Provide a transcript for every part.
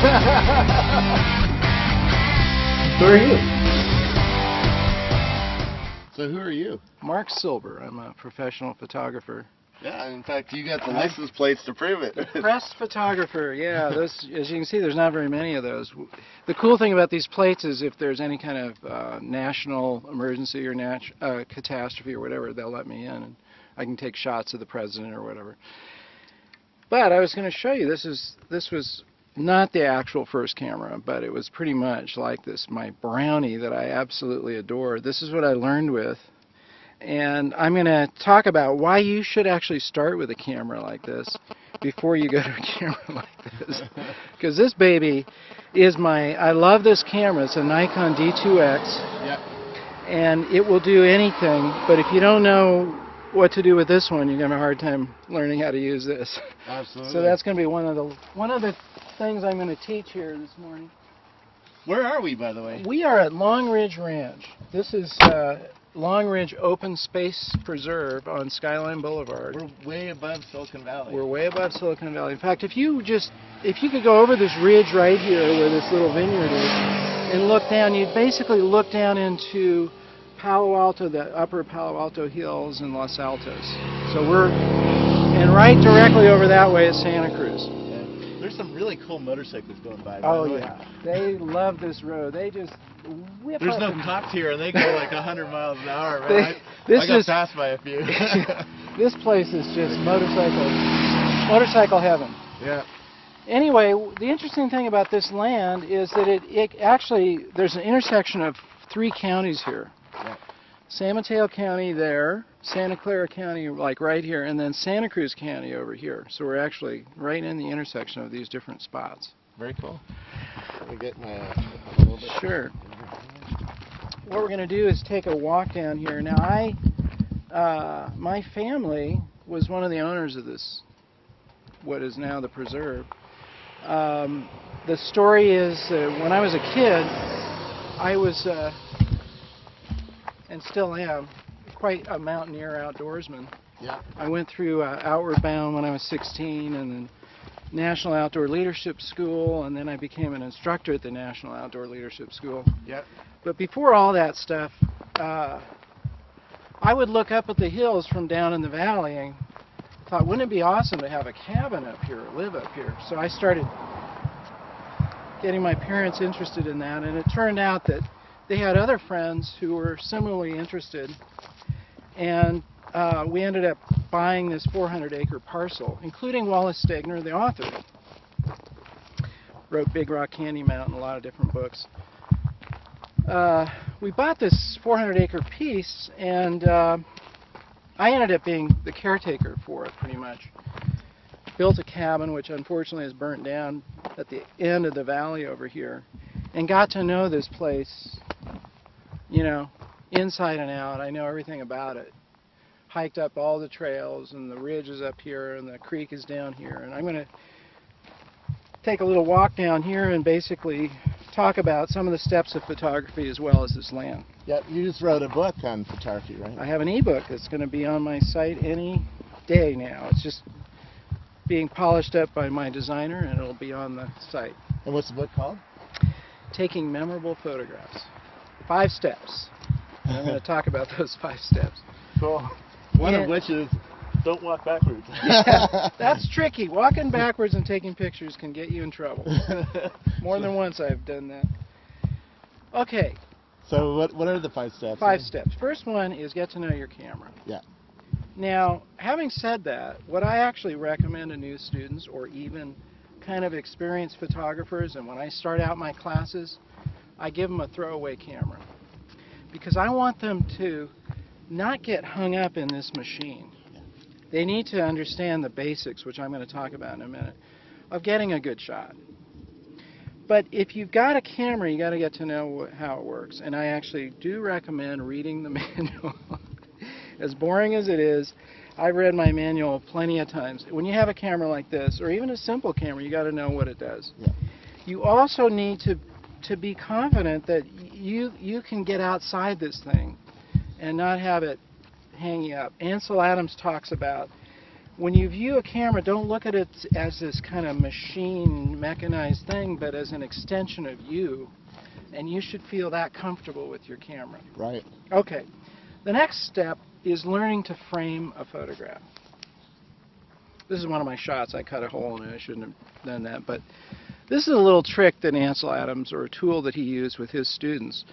Who are you? So who are you? Marc Silber. I'm a professional photographer. Yeah, in fact, you got the license plates to prove it. Press photographer, yeah. Those, as you can see, there's not very many of those. The cool thing about these plates is if there's any kind of national emergency or catastrophe or whatever, they'll let me in, and I can take shots of the president or whatever. But I was going to show you, this was not the actual first camera, but it was pretty much like this, my Brownie that I absolutely adore. This is what I learned with. And I'm going to talk about why you should actually start with a camera like this before you go to a camera like this. Because this baby is I love this camera. It's a Nikon D2X. Yep. And it will do anything, but if you don't know what to do with this one, you're going to have a hard time learning how to use this. Absolutely. So that's going to be one of the things I'm going to teach here this morning. Where are we, by the way? We are at Long Ridge Ranch. This is Long Ridge Open Space Preserve on Skyline Boulevard. We're way above Silicon Valley. We're way above Silicon Valley. In fact, if you could go over this ridge right here where this little vineyard is and look down, you'd basically look down into Palo Alto, the upper Palo Alto Hills and Los Altos. So and right directly over that way is Santa Cruz. There's some really cool motorcycles going by. Oh yeah, they love this road. They just whip There's up. no cops here, and they go like 100 miles an hour. Man. I got passed by a few. This place is just motorcycle heaven. Yeah. Anyway, the interesting thing about this land is that it actually, there's an intersection of 3 counties here. Yeah. San Mateo County there, Santa Clara County like right here, and then Santa Cruz County over here. So we're actually right in the intersection of these different spots. Very cool. Let me get a little bit. Sure. What we're going to do is take a walk down here. Now my family was one of the owners of this, what is now the preserve. The story is when I was a kid, I was and still am, quite a mountaineer outdoorsman. Yeah. I went through Outward Bound when I was 16, and then National Outdoor Leadership School, and then I became an instructor at the National Outdoor Leadership School. Yep. But before all that stuff, I would look up at the hills from down in the valley and thought, wouldn't it be awesome to have a cabin up here, or live up here? So I started getting my parents interested in that, and it turned out that they had other friends who were similarly interested, and we ended up buying this 400-acre parcel, including Wallace Stegner, the author. Wrote Big Rock Candy Mountain, a lot of different books. We bought this 400-acre piece, and I ended up being the caretaker for it, pretty much. Built a cabin, which unfortunately is burnt down at the end of the valley over here, and got to know this place, you know, inside and out. I know everything about it. Hiked up all the trails, and the ridge is up here, and the creek is down here. And I'm going to take a little walk down here and basically talk about some of the steps of photography as well as this land. Yeah, you just wrote a book on photography, right? I have an ebook that's going to be on my site any day now. It's just being polished up by my designer, and it'll be on the site. And what's the book called? Taking Memorable Photographs. 5 steps. And I'm going to talk about those 5 steps. Cool. One of which is don't walk backwards. Yeah, that's tricky. Walking backwards and taking pictures can get you in trouble. More than once I've done that. Okay. So what are the 5 steps? 5 steps. First one is get to know your camera. Yeah. Now, having said that, what I actually recommend to new students or even kind of experienced photographers, and when I start out my classes, I give them a throwaway camera. Because I want them to not get hung up in this machine. They need to understand the basics, which I'm going to talk about in a minute, of getting a good shot. But if you've got a camera, you got to get to know how it works. And I actually do recommend reading the manual. As boring as it is, I've read my manual plenty of times. When you have a camera like this, or even a simple camera, you got to know what it does. Yeah. You also need to be confident that you can get outside this thing and not have it hang you up. Ansel Adams talks about when you view a camera, don't look at it as this kind of machine, mechanized thing, but as an extension of you. And you should feel that comfortable with your camera. Right. Okay. The next step is learning to frame a photograph. This is one of my shots. I cut a hole in it. I shouldn't have done that. But this is a little trick that Ansel Adams, or a tool that he used with his students.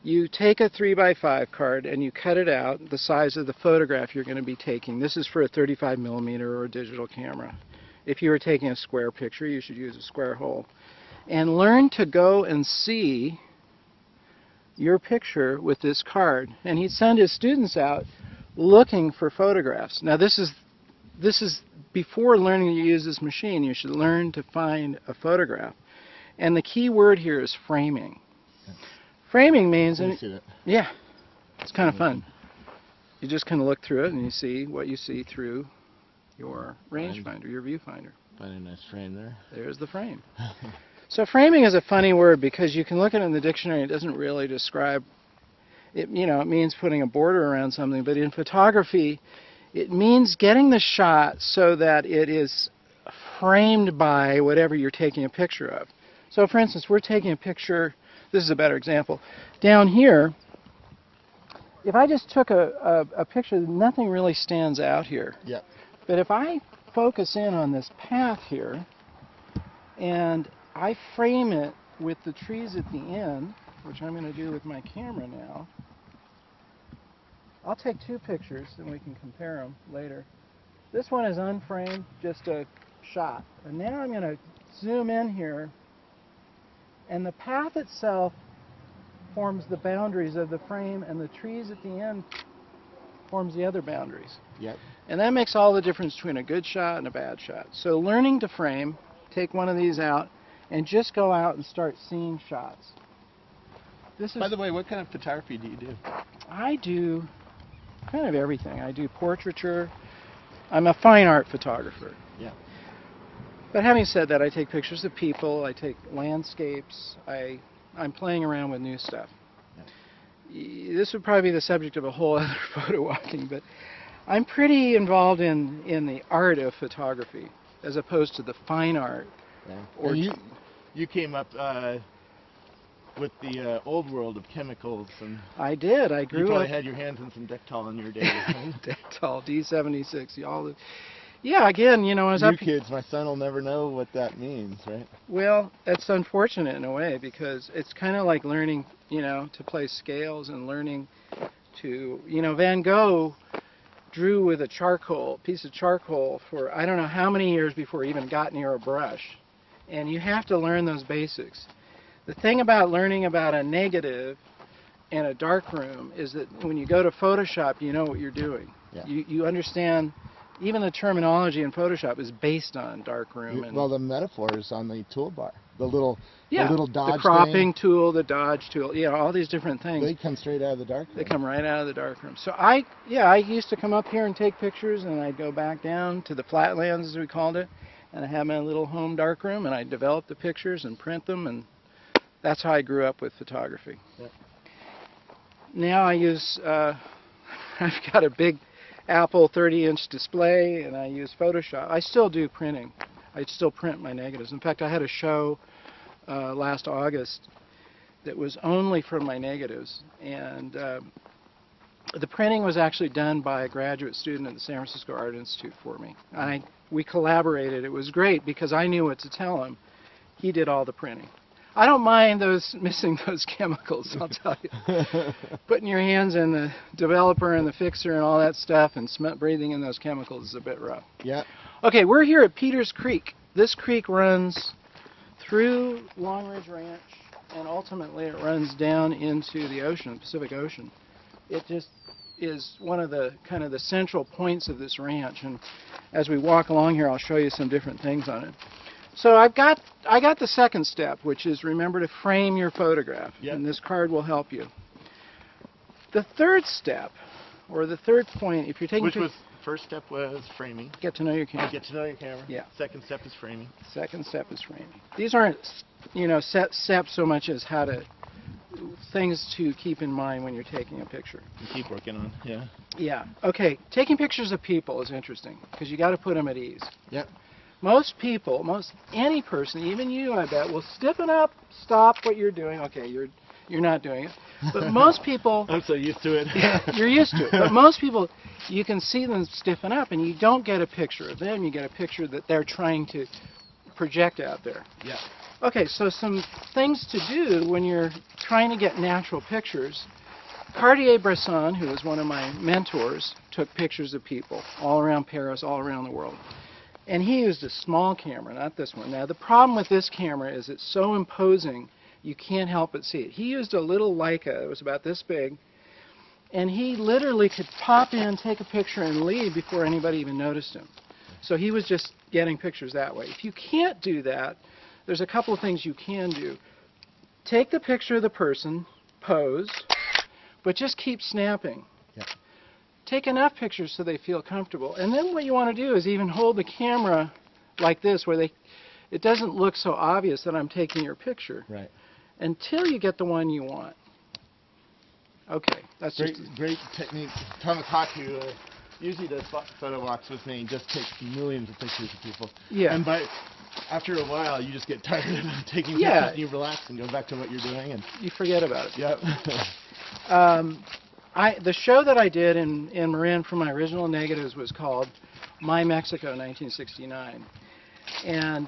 You take a 3x5 card and you cut it out the size of the photograph you're going to be taking. This is for a 35mm or a digital camera. If you were taking a square picture, you should use a square hole. And learn to go and see your picture with this card. And he'd send his students out looking for photographs. Now this is before learning to use this machine. You should learn to find a photograph. And the key word here is framing. Framing means, yeah, it's kind of fun. You just kind of look through it and you see what you see through your rangefinder, your viewfinder. Find a nice frame there. There's the frame. So framing is a funny word because you can look at it in the dictionary. It doesn't really describe it. You know, it means putting a border around something. But in photography, it means getting the shot so that it is framed by whatever you're taking a picture of. So, for instance, we're taking a picture. This is a better example. Down here, if I just took a picture, nothing really stands out here. Yep. But if I focus in on this path here, and I frame it with the trees at the end, which I'm going to do with my camera now. I'll take two pictures and we can compare them later. This one is unframed, just a shot. And now I'm going to zoom in here, and the path itself forms the boundaries of the frame, and the trees at the end forms the other boundaries. Yep. And that makes all the difference between a good shot and a bad shot. So learning to frame, take one of these out, and just go out and start seeing shots. By the way, what kind of photography do you do? I do kind of everything. I do portraiture. I'm a fine art photographer. Yeah. But having said that, I take pictures of people. I take landscapes. I'm playing around with new stuff. Yeah. This would probably be the subject of a whole other photo walking, but I'm pretty involved in the art of photography as opposed to the fine art. Yeah. Or you came up with the old world of chemicals, and I did. I grew up. You probably had your hands in some Dectol in your day. Dectol, D76, all the. Yeah, again, you know, as you kids, my son will never know what that means, right? Well, it's unfortunate in a way because it's kind of like learning, you know, to play scales and learning to, you know, Van Gogh drew with a piece of charcoal for I don't know how many years before he even got near a brush. And you have to learn those basics. The thing about learning about a negative and a darkroom is that when you go to Photoshop, you know what you're doing. Yeah. You understand, even the terminology in Photoshop is based on darkroom. Well, the metaphor is on the toolbar. The little dodge the cropping thing. tool, the dodge tool, yeah, all these different things. They come straight out of the darkroom. They come right out of the darkroom. So I used to come up here and take pictures, and I'd go back down to the flatlands, as we called it, and I had my little home darkroom, and I'd develop the pictures and print them, and that's how I grew up with photography. Yeah. Now I use, I've got a big Apple 30-inch display, and I use Photoshop. I still do printing. I still print my negatives. In fact, I had a show last August that was only from my negatives, and the printing was actually done by a graduate student at the San Francisco Art Institute for me. We collaborated. It was great because I knew what to tell him. He did all the printing. I don't mind missing those chemicals, I'll tell you. Putting your hands in the developer and the fixer and all that stuff and breathing in those chemicals is a bit rough. Yeah. Okay, we're here at Peters Creek. This creek runs through Long Ridge Ranch, and ultimately it runs down into the ocean, the Pacific Ocean. It just is one of the kind of the central points of this ranch, and as we walk along here, I'll show you some different things on it. So I got the second step, which is remember to frame your photograph, and this card will help you. The third step, or the third point, if you're taking first step was framing. Get to know your camera. Get to know your camera. Yeah. Second step is framing. Second step is framing. These aren't, you know, set steps so much as how to things to keep in mind when you're taking a picture. You keep working on, yeah. Yeah. Okay. Taking pictures of people is interesting because you got to put them at ease. Yep. Most people, any person, even you, I bet, will stiffen up, stop what you're doing. Okay, you're not doing it, but most people. I'm so used to it. Yeah, you're used to it. But most people, you can see them stiffen up, and you don't get a picture of them. You get a picture that they're trying to project out there. Yeah. Okay, so some things to do when you're trying to get natural pictures. Cartier-Bresson, who was one of my mentors, took pictures of people all around Paris, all around the world. And he used a small camera, not this one. Now, the problem with this camera is it's so imposing, you can't help but see it. He used a little Leica, it was about this big, and he literally could pop in, take a picture, and leave before anybody even noticed him. So he was just getting pictures that way. If you can't do that, there's a couple of things you can do. Take the picture of the person, pose, but just keep snapping. Yep. Take enough pictures so they feel comfortable. And then what you want to do is even hold the camera like this where it doesn't look so obvious that I'm taking your picture. Right. Until you get the one you want. Okay, that's great technique. Thomas Hawk, who usually does photo walks with me, just takes millions of pictures of people. Yeah. And after a while, you just get tired of taking Yeah. pictures and you relax and go back to what you're doing. And you forget about it. Yep. The show that I did in Marin for my original negatives was called My Mexico 1969. And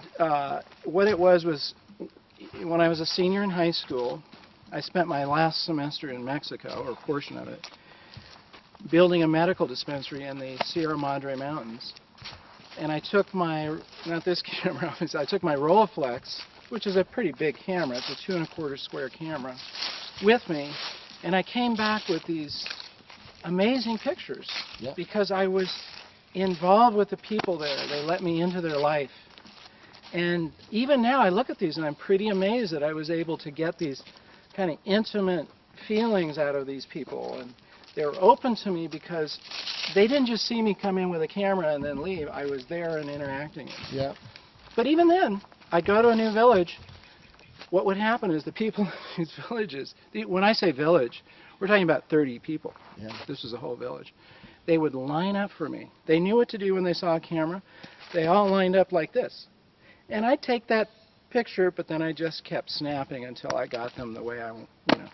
what it was when I was a senior in high school, I spent my last semester in Mexico, or a portion of it, building a medical dispensary in the Sierra Madre Mountains. And I took not this camera, obviously, I took my Rolleiflex, which is a pretty big camera, it's a 2 1/4 square camera, with me, and I came back with these amazing pictures. Yep. Because I was involved with the people there. They let me into their life. And even now I look at these and I'm pretty amazed that I was able to get these kind of intimate feelings out of these people. And they were open to me because they didn't just see me come in with a camera and then leave. I was there and interacting. Yeah. But even then, I'd go to a new village. What would happen is the people in these villages, when I say village, we're talking about 30 people. Yeah. This is a whole village. They would line up for me. They knew what to do when they saw a camera. They all lined up like this. And I'd take that picture, but then I just kept snapping until I got them the way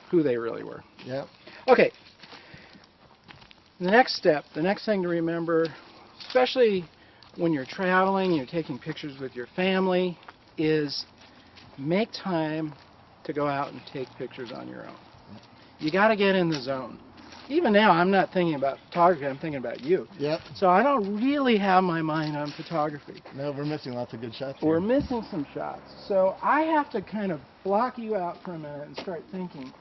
who they really were. Yep. Okay. The next step, the next thing to remember, especially when you're traveling, you're taking pictures with your family, is make time to go out and take pictures on your own. You got to get in the zone. Even now, I'm not thinking about photography, I'm thinking about you. Yep. So I don't really have my mind on photography. No, we're missing lots of good shots here. We're missing some shots. So I have to kind of block you out for a minute and start thinking,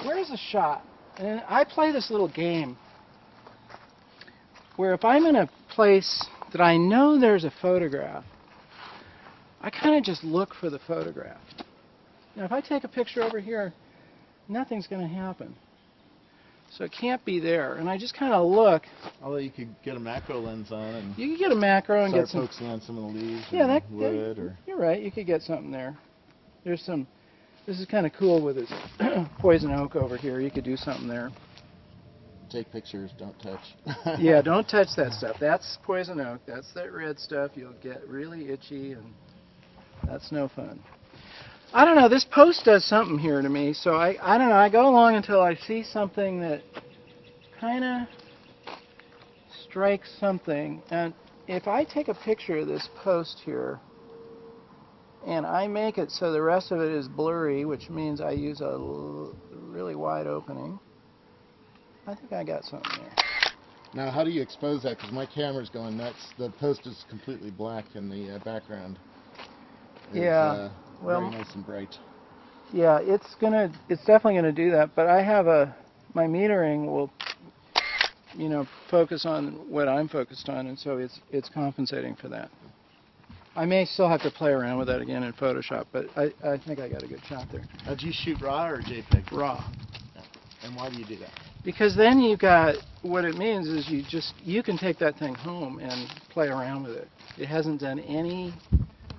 where's a shot? And I play this little game where if I'm in a place that I know there's a photograph, I kind of just look for the photograph. Now if I take a picture over here, nothing's going to happen. So it can't be there. And I just kind of look. Although you could get a macro lens on and you could get a macro and start get some focusing on some of the leaves yeah, wood. Or you're right. You could get something there. There's some. This is kind of cool with this poison oak over here. You could do something there. take pictures, don't touch. Yeah, don't touch that stuff. That's poison oak. That's that red stuff. You'll get really itchy, and that's no fun. I don't know. This post does something here to me. So I don't know. I go along until I see something that kind of strikes something. And if I take a picture of this post here, and I make it so the rest of it is blurry, which means I use a really wide opening, I think I got something there. Now, how do you expose that? Because my camera's going nuts. The post is completely black in the background. Yeah, well, very nice and bright. Yeah, it's definitely gonna do that. But I have my metering will, focus on what I'm focused on, and so it's compensating for that. I may still have to play around with that again in Photoshop, but I think I got a good shot there. Do you shoot RAW or JPEG? RAW. Yeah. And why do you do that? Because then you've got, what it means is you can take that thing home and play around with it. It hasn't done any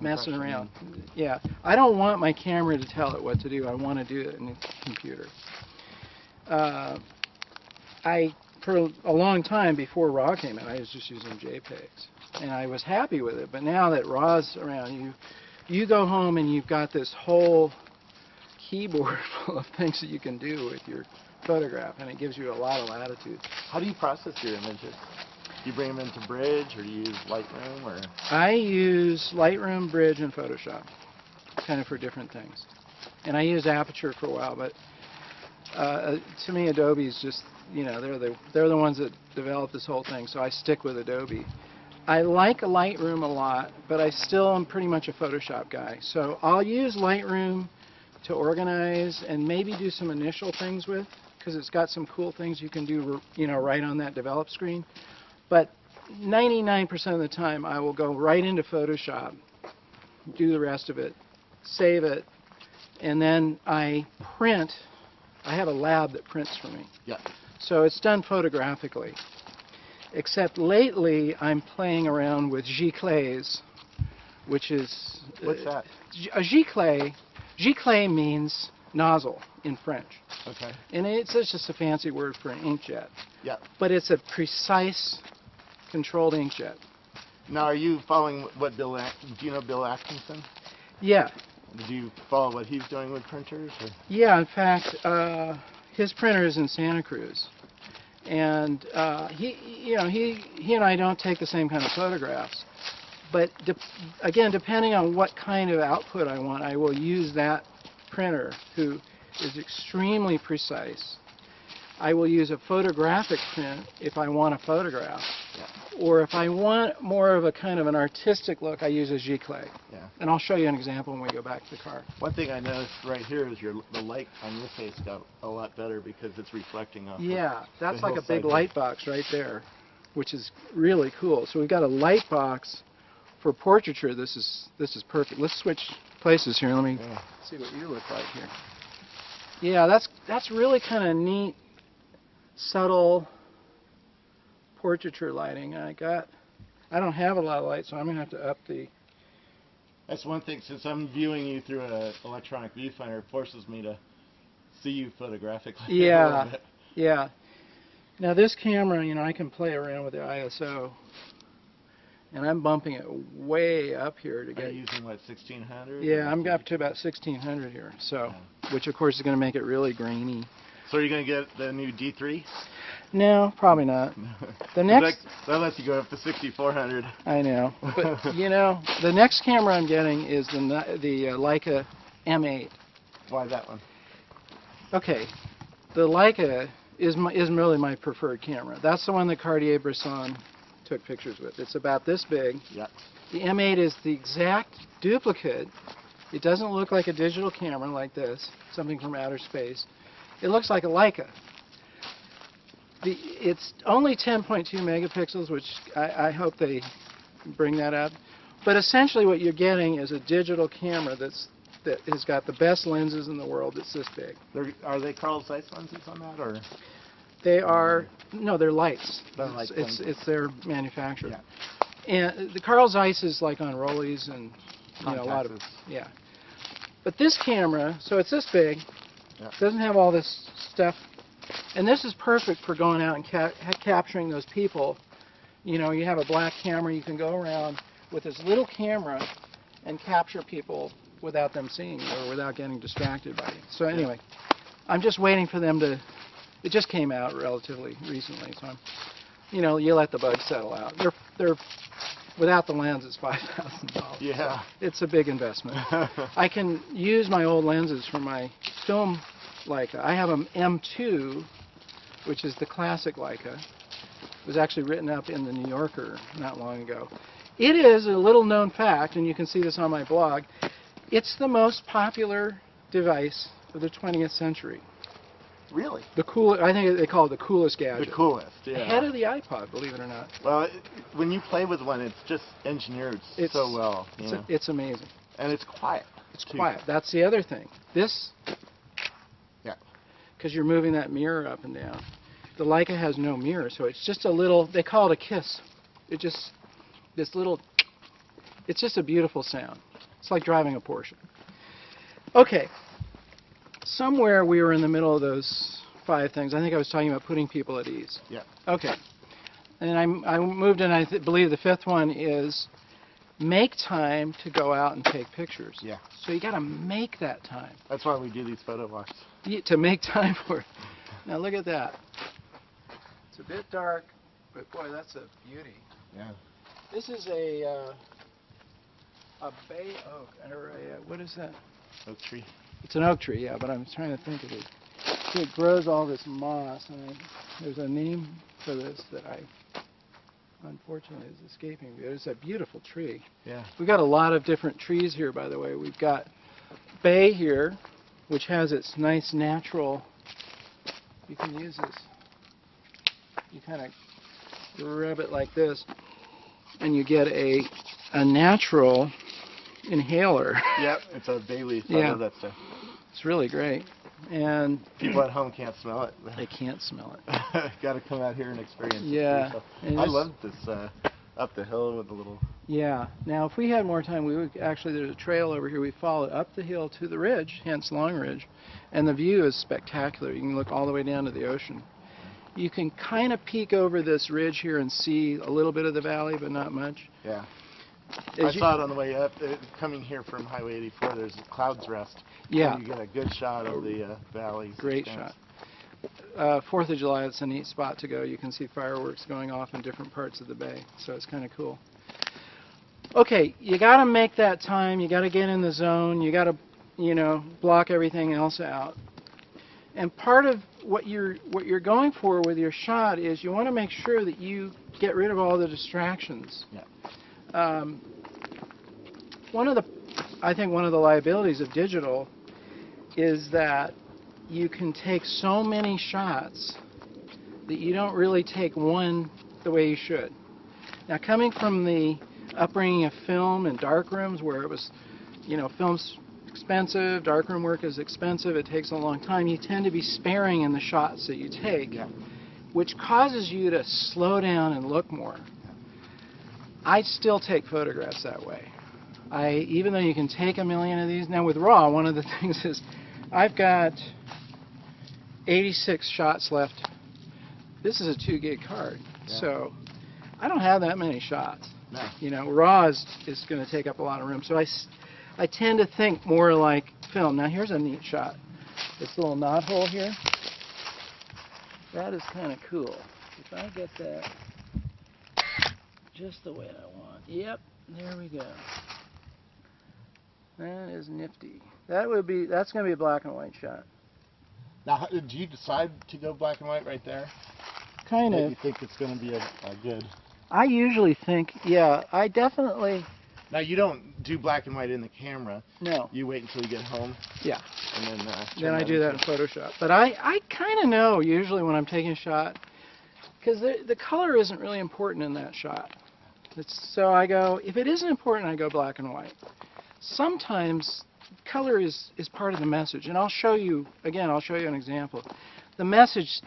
messing Impression. around. Yeah, I don't want my camera to tell it what to do. I want to do it in the computer. For a long time before RAW came out, I was just using JPEGs, and I was happy with it. But now that RAW's around, you go home and you've got this whole keyboard full of things that you can do with your photograph, and it gives you a lot of latitude. How do you process your images? Do you bring them into Bridge, or do you use Lightroom, or? I use Lightroom, Bridge, and Photoshop, kind of for different things. And I used Aperture for a while, but to me, Adobe's just, they're the ones that developed this whole thing, so I stick with Adobe. I like Lightroom a lot, but I still am pretty much a Photoshop guy. So I'll use Lightroom to organize and maybe do some initial things with, because it's got some cool things you can do, right on that develop screen. But 99% of the time, I will go right into Photoshop, do the rest of it, save it, and then I print. I have a lab that prints for me. Yeah. So it's done photographically. Except lately, I'm playing around with giclées, which is... What's that? A giclée. Giclée means nozzle in French. Okay. And it's just a fancy word for an inkjet. Yeah. But it's a precise, controlled inkjet. Now, are you following what do you know Bill Atkinson? Yeah. Did you follow what he's doing with printers? Or? Yeah, in fact, his printer is in Santa Cruz. And he and I don't take the same kind of photographs. But again, depending on what kind of output I want, I will use that printer, who is extremely precise. I will use a photographic print if I want a photograph. Yeah. Or if I want more of a kind of an artistic look, I use a giclée. Yeah. And I'll show you an example when we go back to the car. One thing I noticed right here is the light on your face got a lot better because it's reflecting off. Yeah, that's the like a big hillside light box right there, which is really cool. So we've got a light box for portraiture. This is perfect. Let's switch places here. Let me see what you look like here. Yeah, that's really kind of neat, subtle portraiture lighting. I don't have a lot of light, so I'm gonna have to up the... That's one thing, since I'm viewing you through an electronic viewfinder, it forces me to see you photographically. Yeah, a little bit. yeah. Now this camera, I can play around with the ISO, and I'm bumping it way up here to Are get... you using what, 1600? Yeah, I'm up to about 1600 here, so, which of course is going to make it really grainy. So are you going to get the new D3? No, probably not. The next... That lets you go up to 6400. I know. But, the next camera I'm getting is the Leica M8. Why that one? Okay. The Leica is really my preferred camera. That's the one that Cartier-Bresson took pictures with. It's about this big. Yeah. The M8 is the exact duplicate. It doesn't look like a digital camera like this, something from outer space. It looks like a Leica. It's only 10.2 megapixels, which I hope they bring that up. But essentially what you're getting is a digital camera that has got the best lenses in the world that's this big. Are they Carl Zeiss lenses on that, or? They are, no, they're lights. They're light lenses. It's their manufacturer. Yeah. And the Carl Zeiss is like on Rollies and a lot of, yeah. But this camera, so it's this big, doesn't have all this stuff. And this is perfect for going out and capturing those people. You have a black camera, you can go around with this little camera and capture people without them seeing you or without getting distracted by you. So anyway, I'm just waiting for them to, it just came out relatively recently, so I'm, you let the bugs settle out. They're without the lens, it's $5,000. Yeah. So it's a big investment. I can use my old lenses for my film Leica. I have an M2, which is the classic Leica. It was actually written up in the New Yorker not long ago. It is a little known fact, and you can see this on my blog, it's the most popular device of the 20th century. Really? I think they call it the coolest gadget. The coolest, yeah. Ahead of the iPod, believe it or not. Well, when you play with one, it's just engineered so well. It's amazing. And it's quiet. It's quiet. That's the other thing. This, because you're moving that mirror up and down. The Leica has no mirror, so it's just a little, they call it a kiss. It just, this little, It's just a beautiful sound. It's like driving a Porsche. Okay. Somewhere we were in the middle of those 5 things. I think I was talking about putting people at ease. Yeah. Okay. And I moved in, I believe the 5th one is make time to go out and take pictures. Yeah. So you got to make that time. That's why we do these photo walks. To make time for it. Now look at that. It's a bit dark, but boy, that's a beauty. Yeah. This is a bay oak, or what is that? Oak tree. It's an oak tree, yeah, but I'm trying to think of it. See, it grows all this moss, and there's a name for this that unfortunately is escaping me. It's a beautiful tree. Yeah. We've got a lot of different trees here, by the way. We've got bay here, which has its nice natural, you can use this, you kind of rub it like this, and you get a natural inhaler. Yep, it's a bay leaf. Yeah. I love that stuff. It's really great. And people at home can't smell it. They can't smell it. Got to come out here and experience it. Yeah. I love this up the hill with the little... Yeah. Now, if we had more time, we would actually, there's a trail over here. We follow up the hill to the ridge, hence Long Ridge, and the view is spectacular. You can look all the way down to the ocean. You can kind of peek over this ridge here and see a little bit of the valley, but not much. Yeah. I saw it on the way up. Coming here from Highway 84, there's Clouds Rest. Yeah. And you get a good shot of the valley. Great shot. 4th of July, it's a neat spot to go. You can see fireworks going off in different parts of the bay, so it's kind of cool. Okay, you got to make that time. You got to get in the zone. You got to, block everything else out. And part of what you're going for with your shot is you want to make sure that you get rid of all the distractions. Yeah. I think one of the liabilities of digital is that you can take so many shots that you don't really take one the way you should. Now, coming from the upbringing of film and darkrooms where it was, film's expensive, darkroom work is expensive, it takes a long time, you tend to be sparing in the shots that you take, which causes you to slow down and look more. I still take photographs that way. Even though you can take 1 million of these, now with RAW, one of the things is I've got 86 shots left. This is a 2 gig card, so I don't have that many shots. No. RAW is going to take up a lot of room, so I tend to think more like film. Now here's a neat shot. This little knothole here, that is kind of cool. If I get that just the way I want. Yep, there we go. That is nifty. That's going to be a black and white shot. Now, did you decide to go black and white right there? Kind Or of. you think it's going to be a good... I usually think, I definitely... Now, you don't do black and white in the camera. No. You wait until you get home. Yeah. And then I do that in Photoshop. But I kind of know usually when I'm taking a shot, because the color isn't really important in that shot. So I go, if it isn't important, I go black and white. Sometimes color is part of the message, and I'll show you an example. The message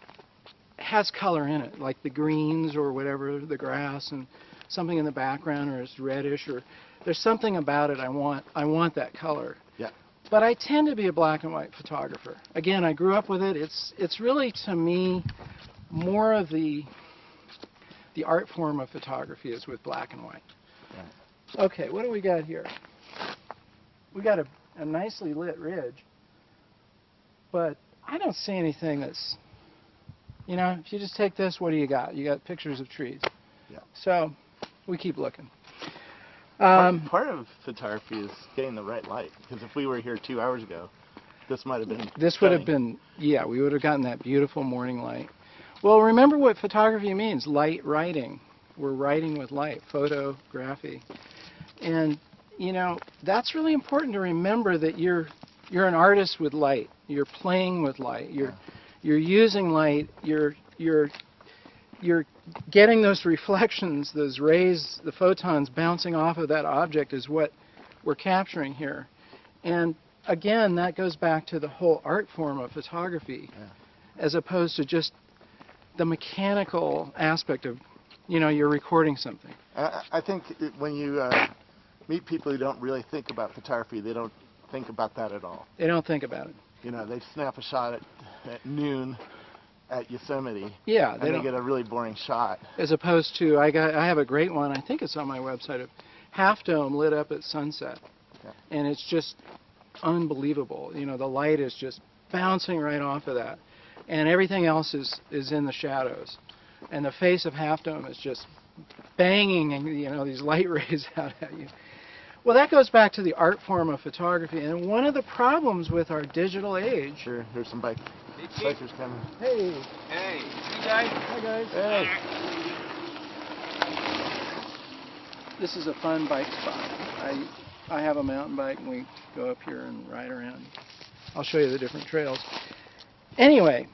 has color in it, like the greens or whatever, the grass, and something in the background, or it's reddish, or there's something about it I want that color. Yeah. But I tend to be a black and white photographer. Again, I grew up with it. It's really, to me, more of the art form of photography is with black and white. Right. Okay, what do we got here? We got a nicely lit ridge, but I don't see anything that's, if you just take this, what do you got? You got pictures of trees. Yeah. So we keep looking. Part of photography is getting the right light, because if we were here 2 hours ago, this might have been... This would have been, we would have gotten that beautiful morning light. Well, remember what photography means, light writing. We're writing with light, photography. And, that's really important to remember, that you're an artist with light. You're playing with light. You're using light. You're getting those reflections, those rays, the photons bouncing off of that object is what we're capturing here. And again, that goes back to the whole art form of photography, as opposed to just the mechanical aspect of, you're recording something. I think when you meet people who don't really think about photography, they don't think about that at all. They don't think about it. You know, they snap a shot at noon at Yosemite, Yeah, and they get a really boring shot. As opposed to, I have a great one, I think it's on my website, of Half Dome lit up at sunset. Yeah. And it's just unbelievable. You know, the light is just bouncing right off of that. And everything else is in the shadows. And the face of Half Dome is just banging, you know, these light rays out at you. Well, that goes back to the art form of photography. And one of the problems with our digital age... Sure, here's some bikers coming. Hey. Hey, you guys. Hi, guys. Hey. This is a fun bike spot. I have a mountain bike, and we go up here and ride around. I'll show you the different trails. Anyway,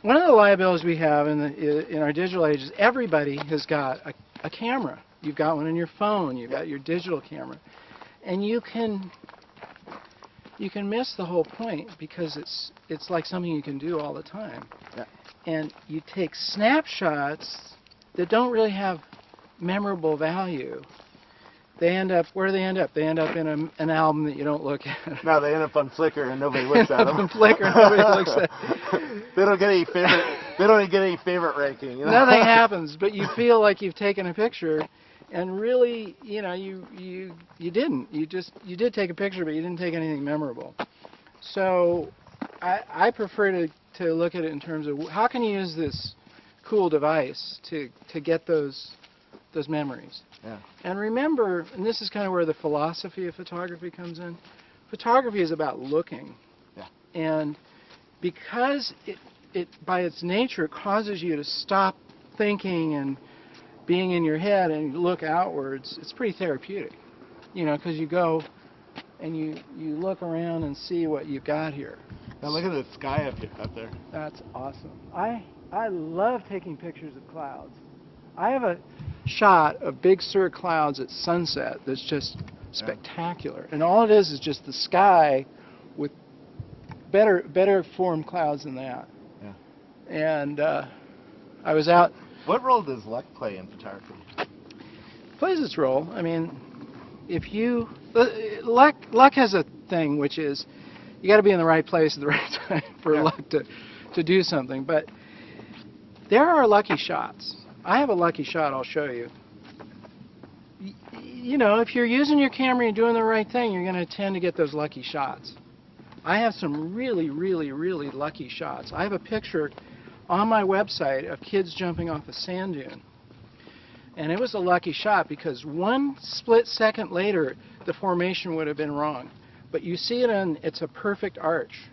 one of the liabilities we have in our digital age is everybody has got a camera. You've got one in your phone. You've got your digital camera. And you can miss the whole point because it's like something you can do all the time. Yeah. And you take snapshots that don't really have memorable value. They end up, where do they end up? They end up in an album that you don't look at. No, they end up on Flickr and nobody looks at them. On Flickr, nobody looks at. They don't get any favorite. They don't even get any favorite ranking. You know? Nothing happens, but you feel like you've taken a picture, and really, you know, you didn't. You did take a picture, but you didn't take anything memorable. So, I prefer to look at it in terms of how can you use this cool device to get those memories. Yeah. And remember, and this is kind of where the philosophy of photography comes in. Photography is about looking. Yeah. And because it by its nature it causes you to stop thinking and being in your head and look outwards, it's pretty therapeutic. You know, because you go and you look around and see what you've got here. Now look at the sky up there. That's awesome. I love taking pictures of clouds. I have a shot of Big Sur clouds at sunset that's just spectacular. And all it is just the sky with better formed clouds than that. Yeah. And I was out. What role does luck play in photography? Plays its role. I mean, if you luck has a thing which is you got to be in the right place at the right time for luck to do something. But there are lucky shots. I have a lucky shot I'll show you. You know, if you're using your camera and doing the right thing, you're going to tend to get those lucky shots. I have some really, really, really lucky shots. I have a picture on my website of kids jumping off a sand dune. And it was a lucky shot because one split second later, the formation would have been wrong. But you see it on, it's a perfect arch.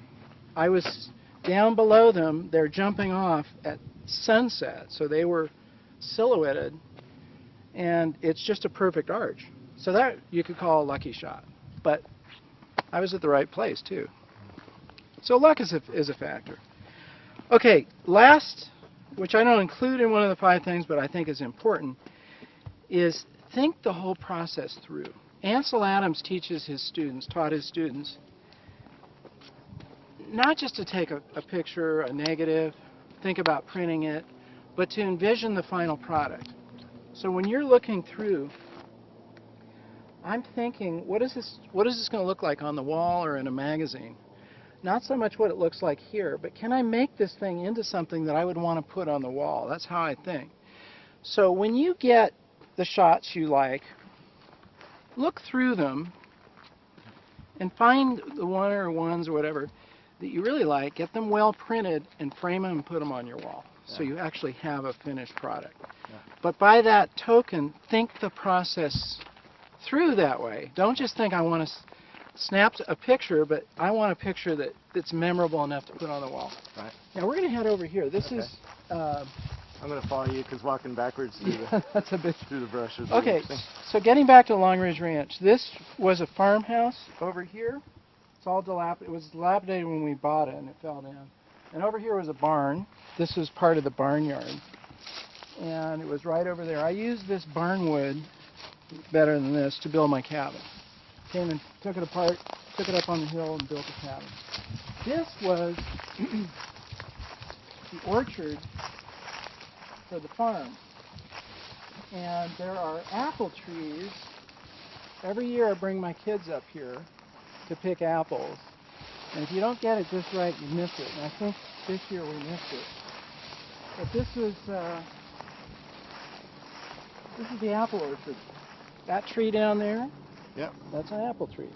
I was down below them, they're jumping off at sunset, so they were silhouetted, and it's just a perfect arch. So that you could call a lucky shot. But I was at the right place too. So luck is a factor. Okay, last, which I don't include in one of the 5 things, but I think is important, is think the whole process through. Ansel Adams taught his students, not just to take a picture, a negative, think about printing it, but to envision the final product. So when you're looking through, I'm thinking, what is this going to look like on the wall or in a magazine? Not so much what it looks like here, but can I make this thing into something that I would want to put on the wall? That's how I think. So when you get the shots you like, look through them and find the one or ones or whatever that you really like, get them well printed and frame them and put them on your wall. So you actually have a finished product. Yeah. But by that token, think the process through that way. Don't just think I want to snap a picture, but I want a picture that's memorable enough to put on the wall. Right. Now we're going to head over here. This Okay. is... I'm going to follow you because walking backwards through that's a bit... through the brush is Okay, interesting. so getting back to Long Ridge Ranch, this was a farmhouse over here. It's all dilapidated. It was dilapidated when we bought it and it fell down. And over here was a barn. This was part of the barnyard. And it was right over there. I used this barn wood, better than this, to build my cabin. Came and took it apart, took it up on the hill and built a cabin. This was the orchard for the farm. And there are apple trees every year I bring my kids up here to pick apples. And if you don't get it just right, you miss it. And I think this year we missed it. But this is the apple orchard. That tree down there, Yep. that's an apple tree.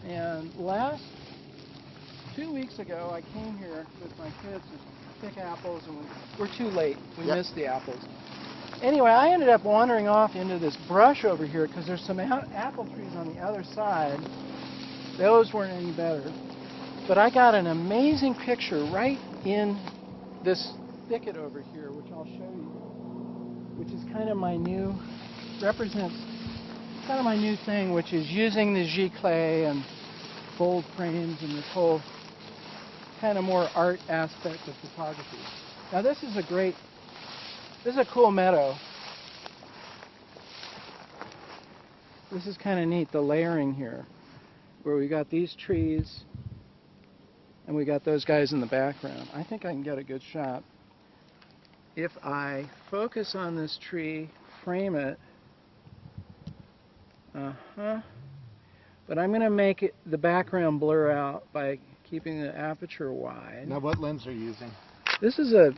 And 2 weeks ago, I came here with my kids to pick apples, and we're too late. We Yep. missed the apples. Anyway, I ended up wandering off into this brush over here because there's some apple trees on the other side. Those weren't any better. But I got an amazing picture right in this thicket over here, which I'll show you, which is kind of my new, represents kind of my new thing, which is using the giclée and gold frames and this whole kind of more art aspect of photography. Now this is a cool meadow. This is kind of neat, the layering here, where we got these trees and we got those guys in the background. I think I can get a good shot. If I focus on this tree, frame it, but I'm going to make the background blur out by keeping the aperture wide. Now, what lens are you using? This is a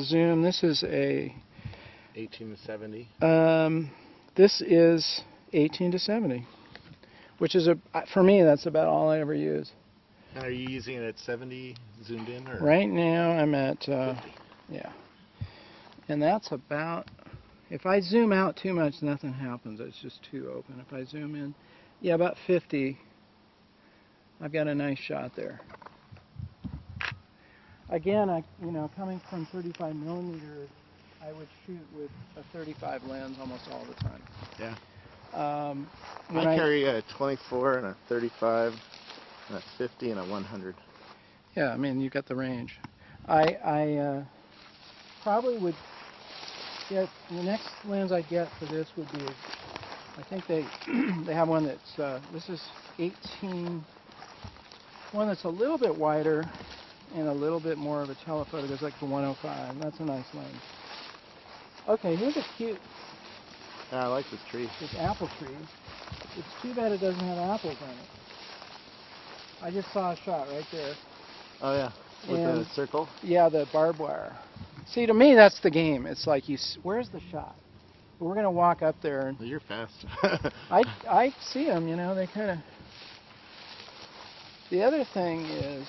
zoom. This is a 18 to 70. This is 18 to 70, which is for me that's about all I ever use. And are you using it at 70 zoomed in, or? Right now I'm at 50. yeah, and that's about. If I zoom out too much, nothing happens. It's just too open. If I zoom in, yeah, about 50. I've got a nice shot there. Again, coming from 35 millimeter, I would shoot with a 35 lens almost all the time. Yeah. When I carry a 24 and a 35 and a 50 and a 100. Yeah, I mean, you got the range. I probably would get, the next lens I'd get for this would be, I think they have one that's, this is 18, one that's a little bit wider and a little bit more of a telephoto. There's like the 105. That's a nice lens. Okay, here's a cute, Yeah, I like this tree. this apple tree. It's too bad it doesn't have apples on it. I just saw a shot right there. Oh yeah, with And- the circle. Yeah, the barbed wire. See, to me, that's the game. It's like, where's the shot? We're going to walk up there. And Well, you're fast. I see them, they kind of... The other thing is...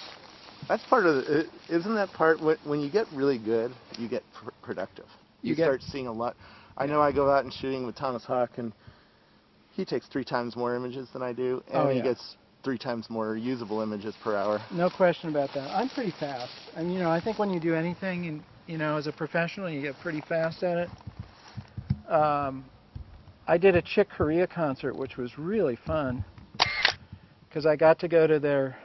That's part of it. Isn't that part, when you get really good, you get productive. You start seeing a lot. I know I go out and shooting with Thomas Hawk, and he takes 3 times more images than I do, and he gets 3 times more usable images per hour. No question about that. I'm pretty fast. And, I think when you do anything, and as a professional, you get pretty fast at it. I did a Chick Corea concert, which was really fun, because I got to go to their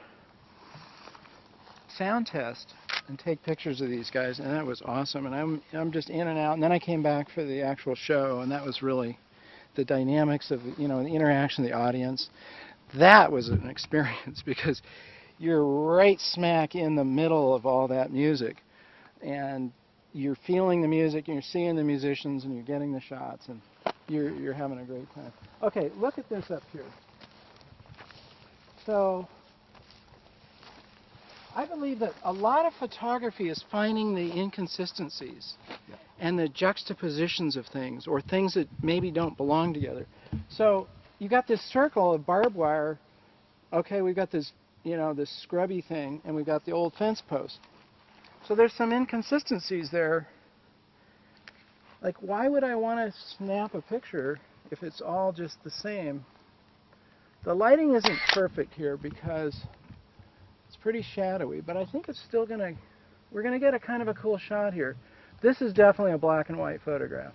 sound test and take pictures of these guys, and that was awesome. And I'm just in and out. And then I came back for the actual show, and that was really the dynamics of the interaction of the audience. That was an experience because you're right smack in the middle of all that music, and you're feeling the music, and you're seeing the musicians, and you're getting the shots, and you're having a great time. Okay, look at this up here. So I believe that a lot of photography is finding the inconsistencies and the juxtapositions of things, or things that maybe don't belong together. So you got this circle of barbed wire. Okay, we've got this, this scrubby thing, and we've got the old fence post. So there's some inconsistencies there. Like, why would I want to snap a picture if it's all just the same? The lighting isn't perfect here because it's pretty shadowy, but I think it's still we're gonna get a kind of a cool shot here. This is definitely a black and white photograph.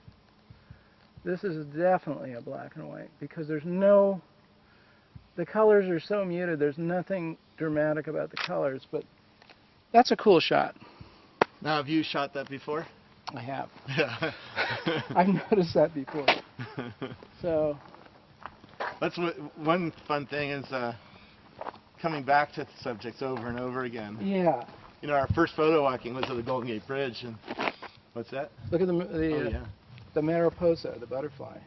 This is definitely a black and white because the colors are so muted, there's nothing dramatic about the colors, but that's a cool shot. Now, have you shot that before? I have. Yeah. I've noticed that before. So That's one fun thing is coming back to subjects over and over again. yeah, Our first photo walking was at the Golden Gate Bridge, and what's that? look at Oh yeah. the mariposa, the butterfly.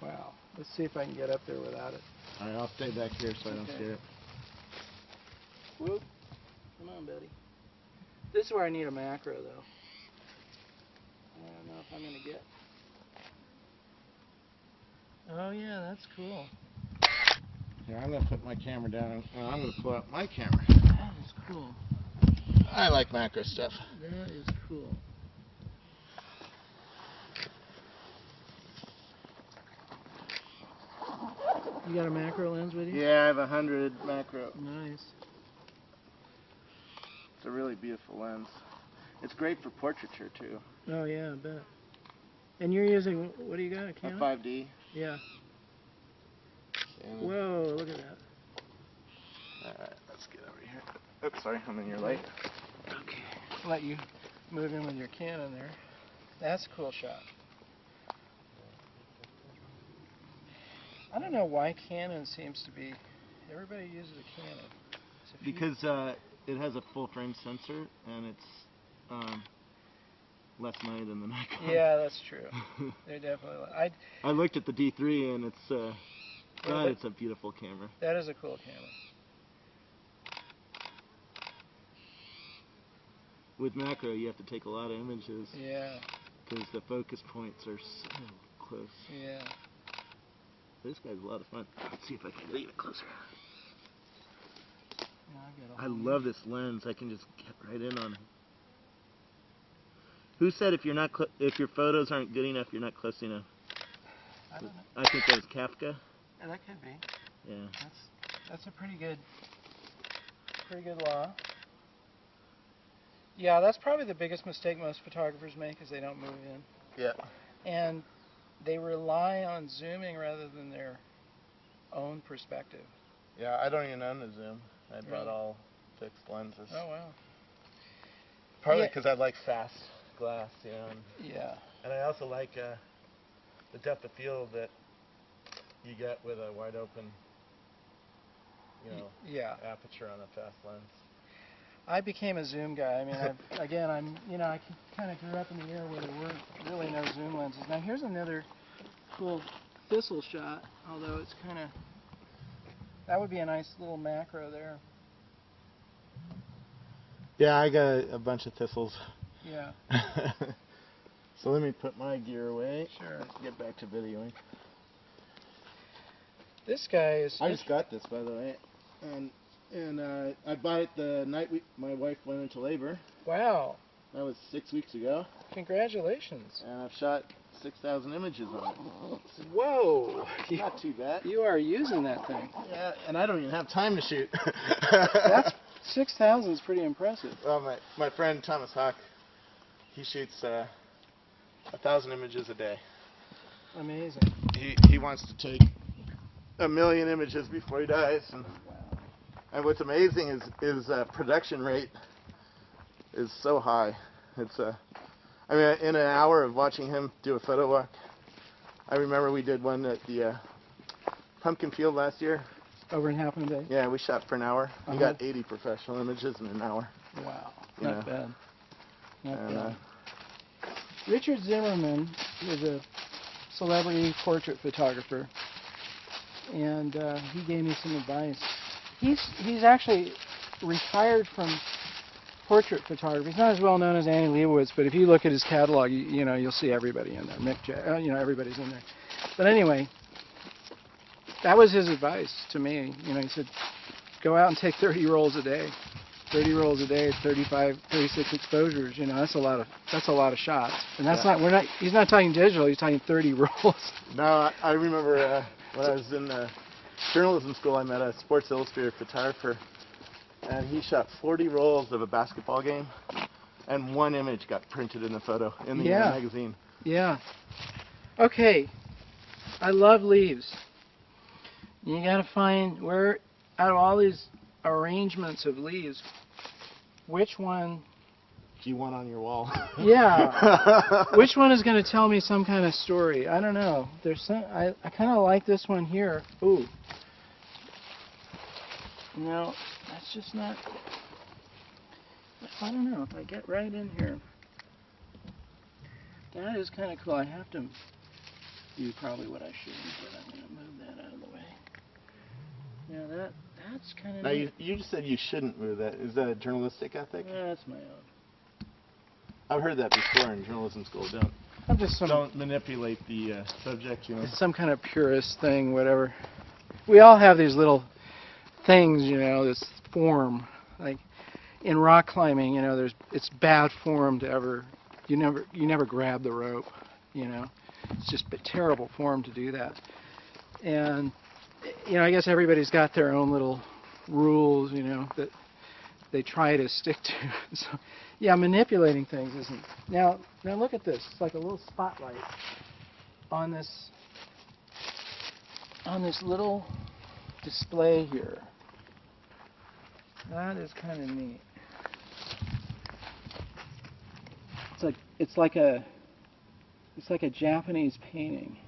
Wow. Let's see if I can get up there without it. All right, I'll stay back here so I don't Okay. get it. Whoop. Come on, buddy. This is where I need a macro, though. I don't know if I'm going to get... Oh, yeah, that's cool. Here, I'm going to put my camera down. Well, I'm going to pull out my camera. That is cool. I like macro stuff. That is cool. You got a macro lens with you? Yeah, I have 100 macro. Nice. It's a really beautiful lens. It's great for portraiture too. Oh yeah, I bet. And you're using, what do you got, a Canon? A 5D. Yeah. Canon. Whoa, look at that. Alright, let's get over here. Oops, sorry, I'm in your light. Okay. I'll let you move in with your Canon there. That's a cool shot. I don't know why Canon seems to be, everybody uses a Canon. Because it has a full frame sensor and it's less money than the Nikon. Yeah, that's true. They're definitely. I looked at the D3 and it's Well, it's a beautiful camera. that is a cool camera. With macro, you have to take a lot of images Yeah, because the focus points are so close. yeah. This guy's a lot of fun. Let's see if I can lean it closer. Yeah, I love this lens. I can just get right in on it. Who said if you're not if your photos aren't good enough, you're not close enough? I don't know. I think that was Kafka. Yeah, that could be. Yeah. That's a pretty good law. Yeah, that's probably the biggest mistake most photographers make is they don't move in. Yeah. And they rely on zooming rather than their own perspective. Yeah, I don't even own the zoom. I bought Really? all fixed lenses. Oh wow. Partly Yeah. because I like fast glass, you know. Yeah. And I also like the depth of field that you get with a wide open, you know, Yeah. aperture on a fast lens. I became a zoom guy. I mean, I kind of grew up in the era where there weren't really no zoom lenses. Now here's another cool thistle shot, although it's kind of, that would be a nice little macro there. Yeah, I got a bunch of thistles. Yeah. So let me put my gear away. Sure. Get back to videoing. This guy is. I just got this, by the way, and I bought it the night my wife went into labor. Wow. That was 6 weeks ago. Congratulations. And I've shot 6,000 images on it. Whoa. Not too bad. You are using that thing. Yeah, and I don't even have time to shoot. That's 6,000 is pretty impressive. Well, my friend Thomas Hawk, he shoots 1,000 images a day. Amazing. He wants to take 1 million images before he dies, and what's amazing is his production rate is so high. It's I mean, in an hour of watching him do a photo walk, I remember we did one at the Pumpkin Field last year. Over in half a day? Yeah, we shot for an hour. We got 80 professional images in an hour. Wow. You Not know. bad. Not And, bad. Richard Zimmerman is a celebrity portrait photographer, and he gave me some advice. He's actually retired from portrait photography. He's not as well known as Annie Leibovitz, but if you look at his catalog, you know, you'll see everybody in there. Mick Jagger, you know, everybody's in there. But anyway, that was his advice to me. You know, he said, go out and take 30 rolls a day. 30 rolls a day, 35, 36 exposures. You know, that's a lot of shots. And that's he's not talking digital. He's talking 30 rolls. No, I remember when I was in journalism school, I met a Sports Illustrated photographer, and he shot 40 rolls of a basketball game, and one image got printed in the photo in the magazine. Yeah. Okay. I love leaves. You got to find where, out of all these arrangements of leaves, which one. Do you want on your wall? Yeah. Which one is going to tell me some kind of story? I don't know. There's some. I kind of like this one here. Ooh. No, that's just not. I don't know if I get right in here. That is kind of cool. I have to do probably what I shouldn't, but I'm going to move that out of the way. Now that's kind of Now neat. you just said you shouldn't move that. Is that a journalistic ethic? That's my own. I've heard that before in journalism school. Don't manipulate the subject. You know. It's some kind of purist thing, whatever. We all have these little things, you know, this form. Like in rock climbing, you know, it's bad form to ever. You never grab the rope, you know. It's just a terrible form to do that. And you know, I guess everybody's got their own little rules, you know, that they try to stick to. So, yeah, manipulating things isn't. Now look at this. It's like a little spotlight on this little display here. That is kind of neat. It's like a Japanese painting.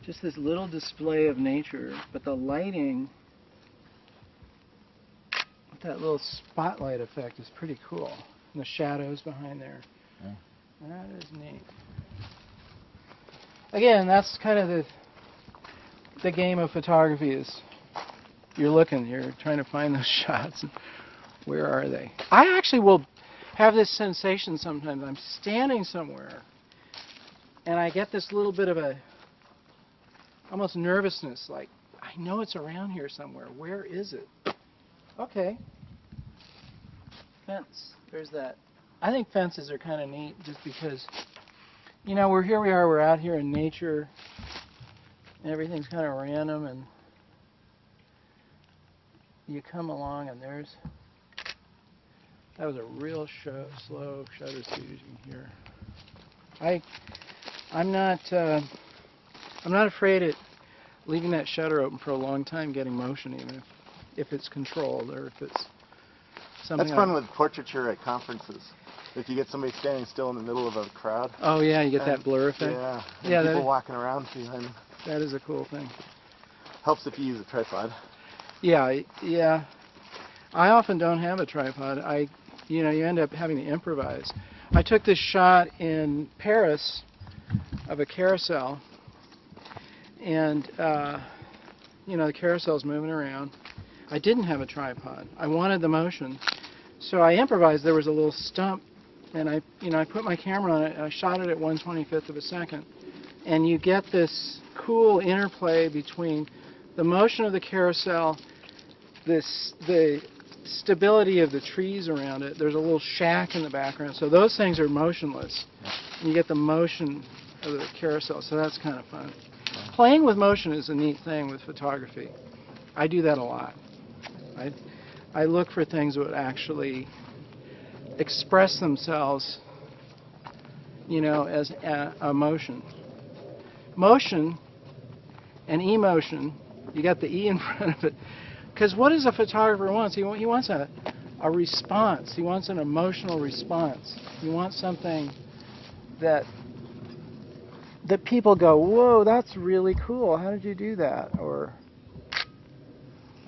Just this little display of nature, but the lighting with that little spotlight effect is pretty cool. And the shadows behind there. Yeah. That is neat. Again, that's kind of the game of photography is you're trying to find those shots. And where are they? I actually will have this sensation sometimes. I'm standing somewhere and I get this little bit of a almost nervousness, like I know it's around here somewhere. Where is it? Okay. Fence. There's that. I think fences are kind of neat just because, you know, we're out here in nature and everything's kind of random, and you come along and that was a real slow shutter speed, as you can hear. I'm not afraid of leaving that shutter open for a long time, getting motion, even if it's controlled or if it's something. That's fun with portraiture at conferences. If you get somebody standing still in the middle of a crowd. Oh yeah, you get that blur effect. Yeah. And people walking around behind them. That is a cool thing. Helps if you use a tripod. Yeah. I often don't have a tripod. You end up having to improvise. I took this shot in Paris of a carousel, and the carousel's moving around. I didn't have a tripod. I wanted the motion, so I improvised. There was a little stump, and I put my camera on it. I shot it at 1/25 of a second, and you get this cool interplay between the motion of the carousel, the stability of the trees around it. There's a little shack in the background, so those things are motionless, and you get the motion of the carousel, so that's kind of fun. Playing with motion is a neat thing with photography. I do that a lot. I look for things that would actually express themselves, as a motion. Motion and emotion, you got the E in front of it, because what does a photographer want? He wants a response. He wants an emotional response. He wants something that people go, whoa, that's really cool. How did you do that? Or,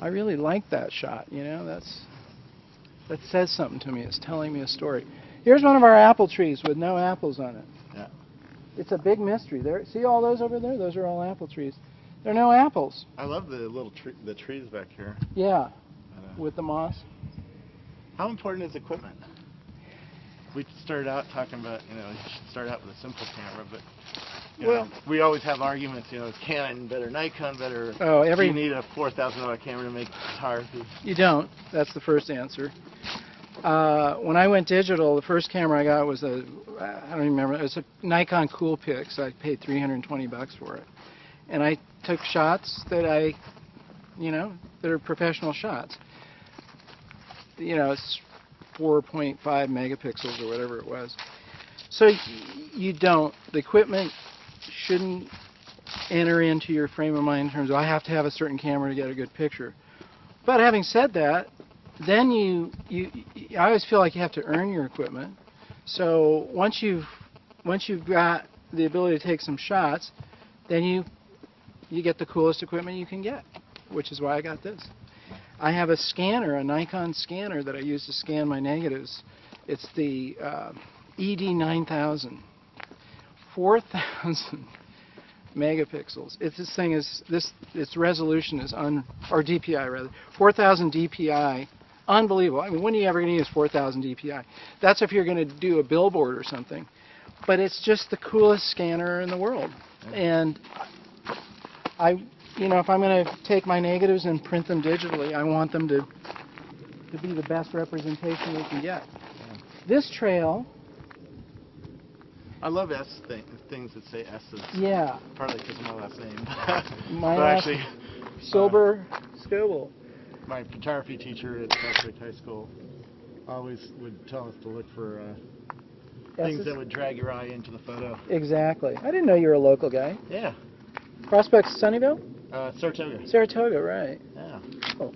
I really like that shot. That says something to me. It's telling me a story. Here's one of our apple trees with no apples on it. Yeah. It's a big mystery. See all those over there? Those are all apple trees. There are no apples. I love the little the trees back here. Yeah, with the moss. How important is equipment? We started out talking about, you should start out with a simple camera, but we always have arguments, is Canon better, Nikon better? Do you need a $4,000 camera to make photography? You don't. That's the first answer. When I went digital, the first camera I got was I don't even remember, it was a Nikon Coolpix. I paid $320 for it. And I took shots that that are professional shots. It's 4.5 megapixels or whatever it was. So the equipment shouldn't enter into your frame of mind in terms of I have to have a certain camera to get a good picture. But having said that, then I always feel like you have to earn your equipment. So once you've got the ability to take some shots, then you get the coolest equipment you can get, which is why I got this. I have a scanner, a Nikon scanner that I use to scan my negatives. It's the ED 9000. 4,000 megapixels. This thing is its resolution is or DPI rather, 4,000 DPI. Unbelievable. I mean, when are you ever going to use 4,000 DPI? That's if you're going to do a billboard or something. But it's just the coolest scanner in the world. And if I'm going to take my negatives and print them digitally, I want them to be the best representation we can get. This trail. I love things that say S's. Yeah. Partly because of my last name. My last actually, Silber Scoble. My photography teacher at Prospect High School always would tell us to look for things that would drag your eye into the photo. Exactly. I didn't know you were a local guy. Yeah. Prospect, Sunnyvale? Saratoga. Saratoga, right. Yeah. Oh.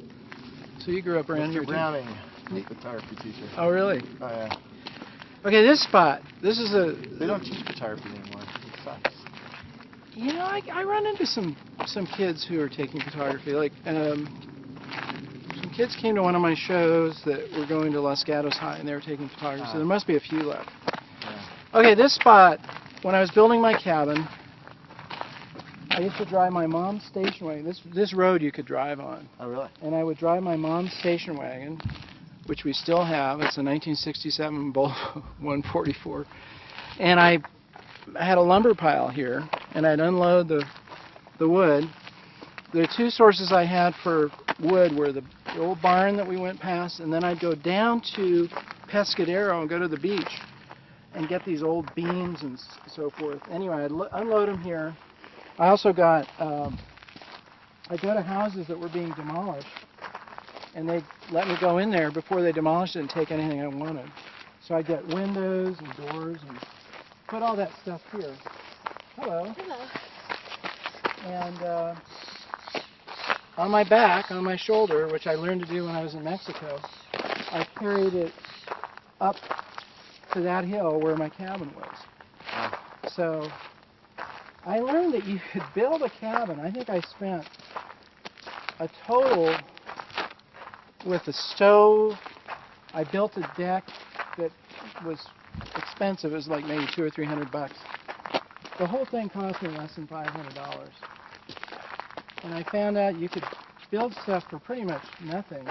So you grew up around here Mr. Browning, my photography teacher. Oh, really? Oh, yeah. Okay, this spot. This is a... They don't teach photography anymore. It sucks. You know, I run into some kids who are taking photography. Like, some kids came to one of my shows that were going to Los Gatos High, and they were taking photography, so there must be a few left. Yeah. Okay, this spot, when I was building my cabin, I used to drive my mom's station wagon. This road you could drive on. Oh, really? And I would drive my mom's station wagon, which we still have. It's a 1967 Volvo 144. And I had a lumber pile here, and I'd unload the wood. The two sources I had for wood were the old barn that we went past, and then I'd go down to Pescadero and go to the beach and get these old beams and so forth. Anyway, I'd unload them here. I also got, I'd go to houses that were being demolished, and they'd let me go in there before they demolished it and take anything I wanted. So I'd get windows and doors and put all that stuff here. Hello. Hello. And on my back, on my shoulder, which I learned to do when I was in Mexico, I carried it up to that hill where my cabin was. So I learned that you could build a cabin. I think I spent a total with the stove. I built a deck that was expensive. It was like maybe $200 or $300. The whole thing cost me less than $500. And I found out you could build stuff for pretty much nothing.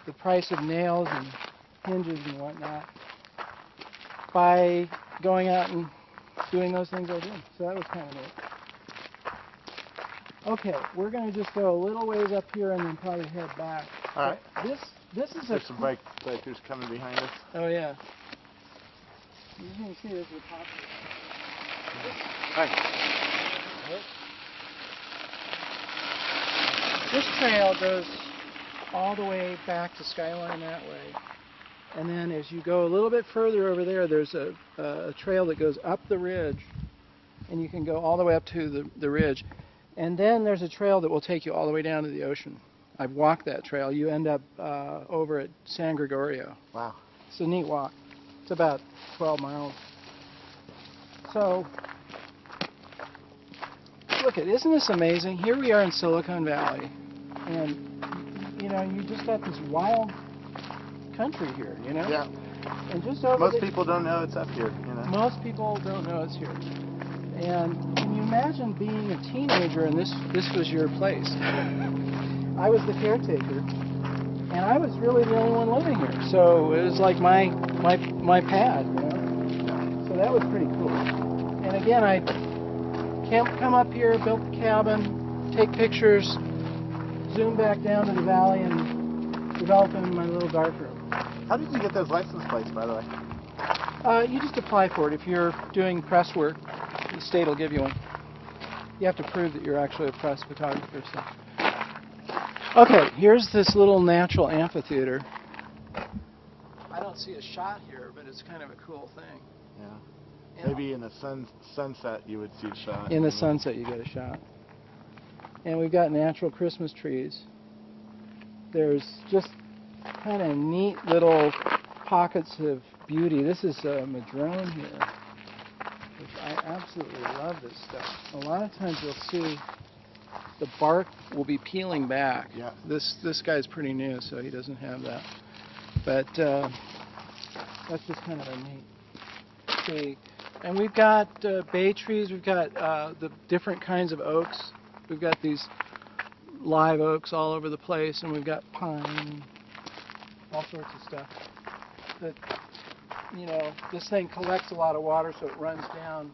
The price of nails and hinges and whatnot by going out and doing those things I did. So that was kind of neat. Okay, we're going to just go a little ways up here and then probably head back. All right. This is There's some bikers coming behind us. Oh yeah. You can see this is the top. Hi. This trail goes all the way back to Skyline that way. And then as you go a little bit further over there, there's a trail that goes up the ridge. And you can go all the way up to the ridge. And then there's a trail that will take you all the way down to the ocean. I've walked that trail. You end up over at San Gregorio. Wow. It's a neat walk. It's about 12 miles. So, look, isn't this amazing? Here we are in Silicon Valley. And, you know, you just got this wild country here, you know? Yeah. And just over Most people don't know it's up here, you know? Most people don't know it's here. And can you imagine being a teenager and this was your place? I was the caretaker, and I was really the only one living here. So it was like my pad, you know? So that was pretty cool. And again, I come up here, built the cabin, take pictures, zoom back down to the valley, and develop them in my little darkroom. How did you get those license plates, by the way? You just apply for it. If you're doing press work, the state will give you one. You have to prove that you're actually a press photographer. So. Okay, here's this little natural amphitheater. I don't see a shot here, but it's kind of a cool thing. Yeah. Maybe in the sunset you would see a shot. In the sunset you get a shot. And we've got natural Christmas trees. There's just kind of neat little pockets of beauty. This is a madrone here, which I absolutely love this stuff. A lot of times you'll see the bark will be peeling back. Yeah. This guy's pretty new, so he doesn't have that. But that's just kind of a neat. See, And we've got bay trees. We've got the different kinds of oaks. We've got these live oaks all over the place, and we've got pine, all sorts of stuff. That, this thing collects a lot of water, so it runs down.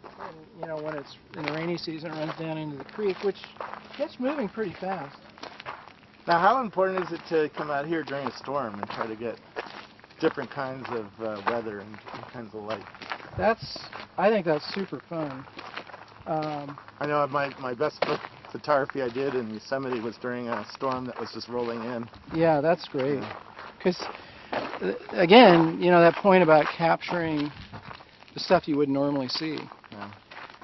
And, when it's in the rainy season, it runs down into the creek, which gets moving pretty fast. Now, how important is it to come out here during a storm and try to get different kinds of weather and different kinds of light? I think that's super fun. I know my best photography I did in Yosemite was during a storm that was just rolling in. Yeah, that's great. Because, again, that point about capturing the stuff you wouldn't normally see. Yeah.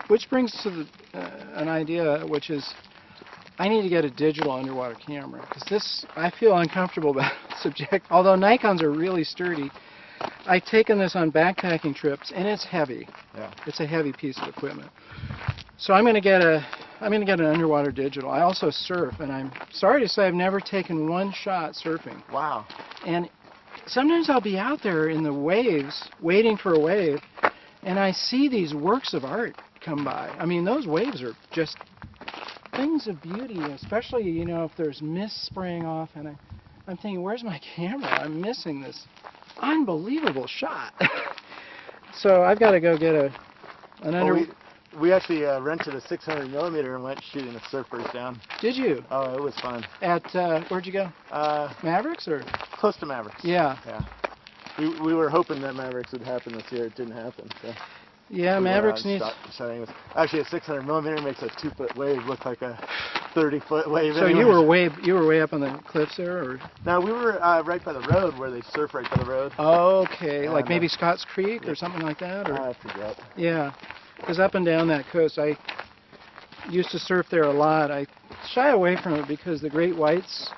Which brings to an idea, which is I need to get a digital underwater camera. Because I feel uncomfortable about the subject. Although Nikons are really sturdy, I've taken this on backpacking trips, and it's heavy. Yeah. It's a heavy piece of equipment. So I'm going to get an underwater digital. I also surf, and I'm sorry to say I've never taken one shot surfing. Wow. And sometimes I'll be out there in the waves, waiting for a wave, and I see these works of art come by. I mean, those waves are just things of beauty, especially, if there's mist spraying off, and I'm thinking, where's my camera? I'm missing this unbelievable shot. So I've got to go get we actually rented a 600 millimeter and went shooting the surfers down. Did you? Oh, it was fun. At where'd you go? Mavericks or? Close to Mavericks. Yeah. Yeah. We were hoping that Mavericks would happen this year. It didn't happen. So yeah, Mavericks needs. Actually, a 600 millimeter makes a 2-foot wave look like a 30-foot wave. So anyways. you were way up on the cliffs there, or? No, we were right by the road where they surf right by the road. Okay, and, like maybe Scotts Creek or something like that, or? I forget. Yeah, because up and down that coast, I used to surf there a lot. I shy away from it because the great whites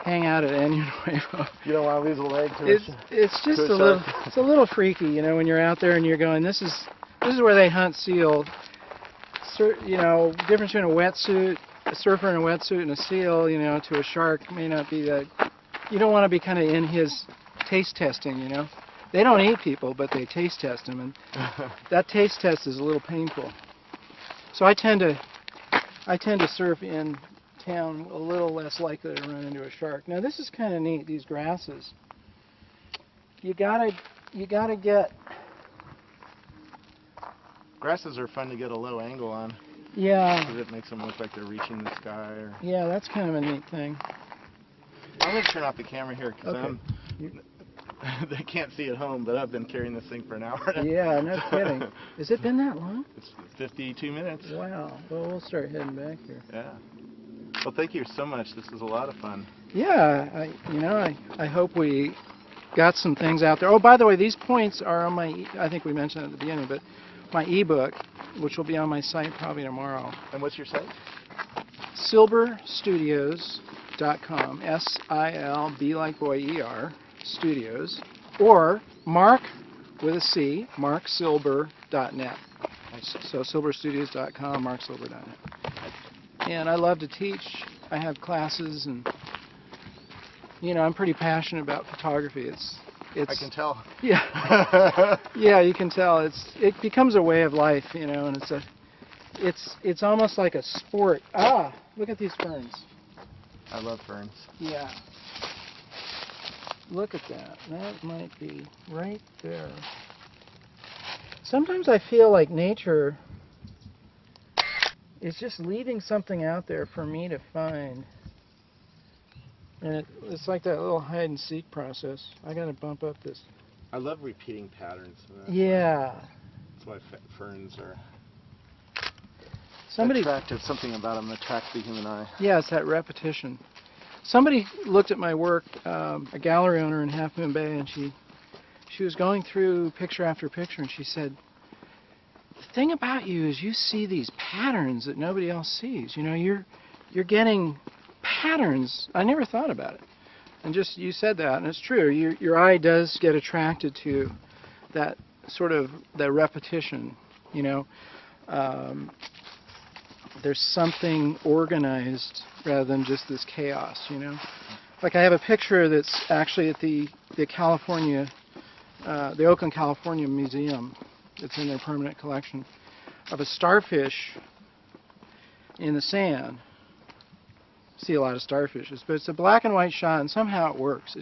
hang out at Año Nuevo. You don't want to lose a leg to It's just a little freaky, when you're out there and you're going, this is where they hunt seal. Difference between a surfer in a wetsuit and a seal, to a shark may not be that. You don't want to be kind of in his taste testing, They don't eat people, but they taste test them, and that taste test is a little painful. So I tend to surf in town, a little less likely to run into a shark. Now this is kind of neat. These grasses. You gotta get. Grasses are fun to get a low angle on. Yeah. Because it makes them look like they're reaching the sky. Yeah, that's kind of a neat thing. I'm gonna turn off the camera here because they can't see at home, but I've been carrying this thing for an hour now. Yeah, no kidding. Has it been that long? It's 52 minutes. Wow. Well, we'll start heading back here. Yeah. Well, thank you so much. This was a lot of fun. Yeah, I hope we got some things out there. Oh, by the way, these points are on my, I think we mentioned it at the beginning, but my ebook, which will be on my site probably tomorrow. And what's your site? silberstudios.com, S-I-L-B like boy E-R, studios, or Marc with a C, marcsilber.net. So silberstudios.com, marcsilber.net. And I love to teach. I have classes, and I'm pretty passionate about photography. It's I can tell. Yeah. Yeah, you can tell. It becomes a way of life, and it's almost like a sport. Ah, look at these ferns. I love ferns. Yeah. Look at that. That might be right there. Sometimes I feel like nature is just leaving something out there for me to find. And it's like that little hide and seek process. I gotta bump up this. I love repeating patterns. Yeah. That's why ferns are Somebody attractive. Something about them attracts the human eye. Yeah, it's that repetition. Somebody looked at my work, a gallery owner in Half Moon Bay, and she was going through picture after picture, and she said, "The thing about you is you see these patterns that nobody else sees. You're getting patterns. I never thought about it." And just you said that, and it's true. Your eye does get attracted to that sort of that repetition. There's something organized rather than just this chaos. Like I have a picture that's actually at the Oakland, California Museum, It's in their permanent collection of a starfish in the sand. See a lot of starfishes, but it's a black and white shot, and somehow it works.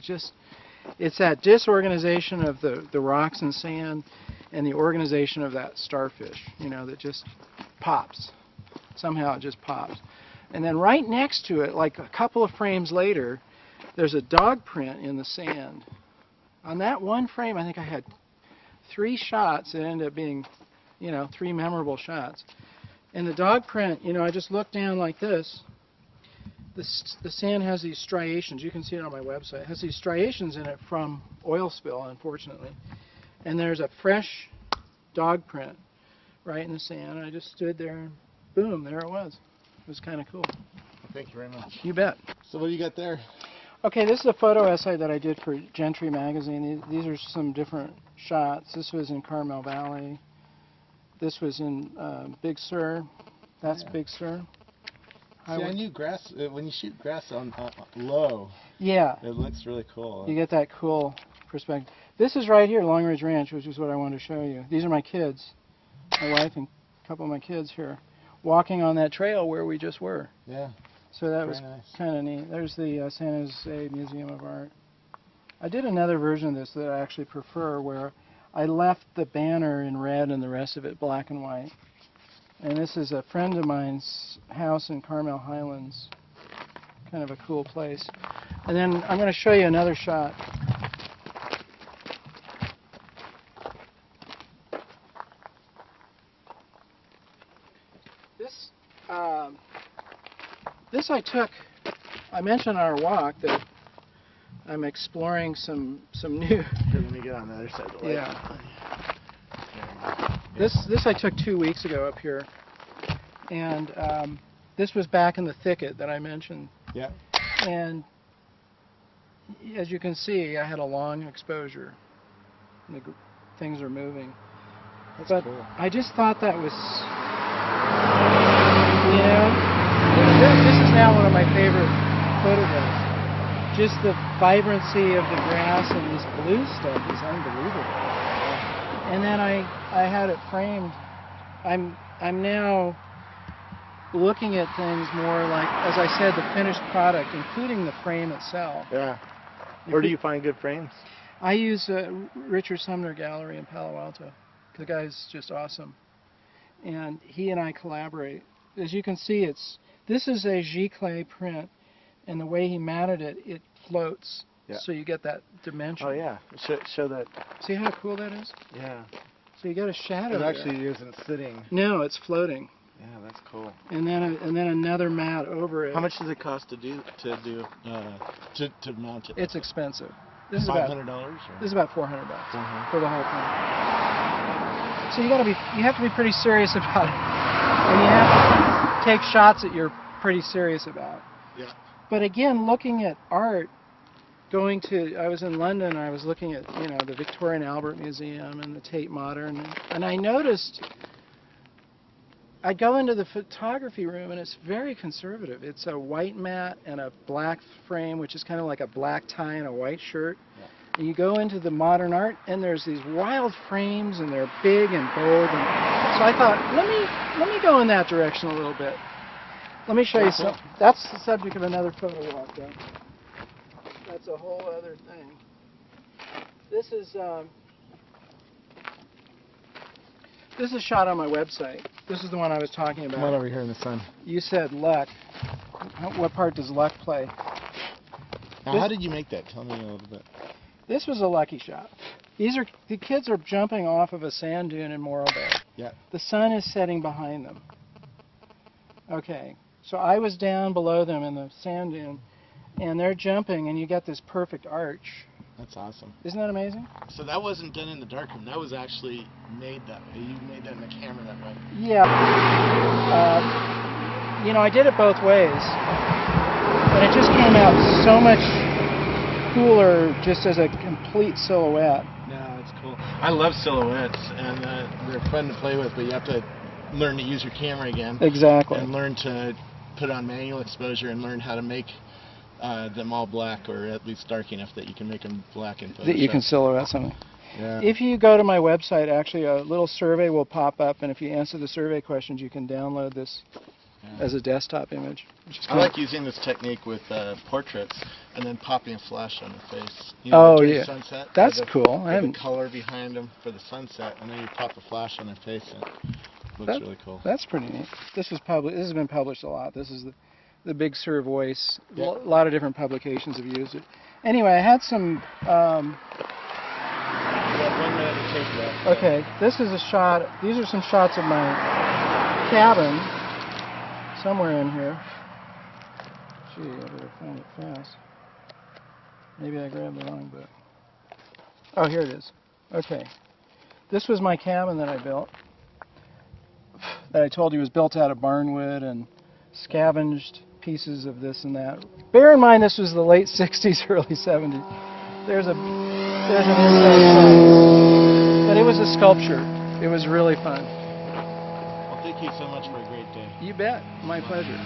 It's that disorganization of the rocks and sand and the organization of that starfish, that just pops. Somehow it just pops. And then right next to it, like a couple of frames later, there's a dog print in the sand. On that one frame, I think I had 3 shots that ended up being, 3 memorable shots. And the dog print, I just looked down like this. The sand has these striations. You can see it on my website. It has these striations in it from oil spill, unfortunately. And there's a fresh dog print right in the sand. And I just stood there and boom, there it was. It was kind of cool. Thank you very much. You bet. So what do you got there? Okay, this is a photo essay that I did for Gentry magazine. These are some different shots. This was in Carmel Valley. This was in Big Sur. That's Big Sur. See, I knew grass, when you shoot grass on low, yeah, it looks really cool. You get that cool perspective. This is right here, Long Ridge Ranch, which is what I wanted to show you. These are my kids, my wife and a couple of my kids here, walking on that trail where we just were. Yeah. So that was kind of neat. There's the San Jose Museum of Art. I did another version of this that I actually prefer, where I left the banner in red and the rest of it black and white. And this is a friend of mine's house in Carmel Highlands. Kind of a cool place. And then I'm going to show you another shot. This I took. I mentioned on our walk that I'm exploring some new. Here, let me get on the other side of the light. Yeah. This I took 2 weeks ago up here, and this was back in the thicket that I mentioned. Yeah. And as you can see, I had a long exposure. The things are moving. But cool. I just thought that was, this is now one of my favorite photographs. Just the vibrancy of the grass and this blue stuff is unbelievable. And then I had it framed. I'm now looking at things more like, as I said, the finished product, including the frame itself. Yeah. Where do you find good frames? I use Richard Sumner Gallery in Palo Alto. The guy's just awesome. And he and I collaborate. As you can see, this is a giclée print, and the way he matted it, it floats. Yeah. So you get that dimension. Oh yeah, show that. See how cool that is? Yeah. So you get a shadow. It actually isn't sitting. No, it's floating. Yeah, that's cool. And then another mat over it. How much does it cost to mount it? It's expensive. This is $500. This is about $400 for the whole thing. So you have to be pretty serious about it, and you have to take shots that you're pretty serious about. Yeah. But again, looking at art, I was in London, I was looking at, the Victoria and Albert Museum and the Tate Modern, and I noticed, I go into the photography room and it's very conservative. It's a white mat and a black frame, which is kind of like a black tie and a white shirt. Yeah. And you go into the modern art and there's these wild frames and they're big and bold. And so I thought, let me go in that direction a little bit. Let me show you something. That's the subject of another photo walk, though. That's a whole other thing. This is a shot on my website. This is the one I was talking about. Come on over here in the sun. You said luck. What part does luck play? Now, how did you make that? Tell me a little bit. This was a lucky shot. The kids are jumping off of a sand dune in Morro Bay. Yeah. The sun is setting behind them. Okay. So I was down below them in the sand dune, and they're jumping, and you get this perfect arch. That's awesome. Isn't that amazing? So that wasn't done in the darkroom. That was actually made that way. You made that in the camera that way. Yeah. I did it both ways, but it just came out so much cooler just as a complete silhouette. Yeah, that's cool. I love silhouettes, and they're fun to play with, but you have to learn to use your camera again. Exactly. And learn to put on manual exposure and learn how to make them all black, or at least dark enough that you can make them black in Photoshop. That you can silhouette something. Yeah. If you go to my website, actually a little survey will pop up, and if you answer the survey questions, you can download this as a desktop image. Which is I cool. like using this technique with portraits and then popping a flash on the face. Oh, during yeah. sunset. That's the, cool. The color behind them for the sunset, and then you pop a flash on their face, and it looks really cool. That's pretty neat. This has been published a lot. This is the Big Sur voice. Yep. A lot of different publications have used it. Anyway, I had some. We have 1 minute to take left. Okay, this is a shot. These are some shots of my cabin somewhere in here. Gee, I better find it fast. Maybe I grabbed the wrong book. Oh, here it is. Okay. This was my cabin that I built. That I told you was built out of barnwood and scavenged pieces of this and that. Bear in mind this was the late 60s, early 70s. There's an inside shot. But it was a sculpture. It was really fun. Well, thank you so much for a great day. You bet. My pleasure.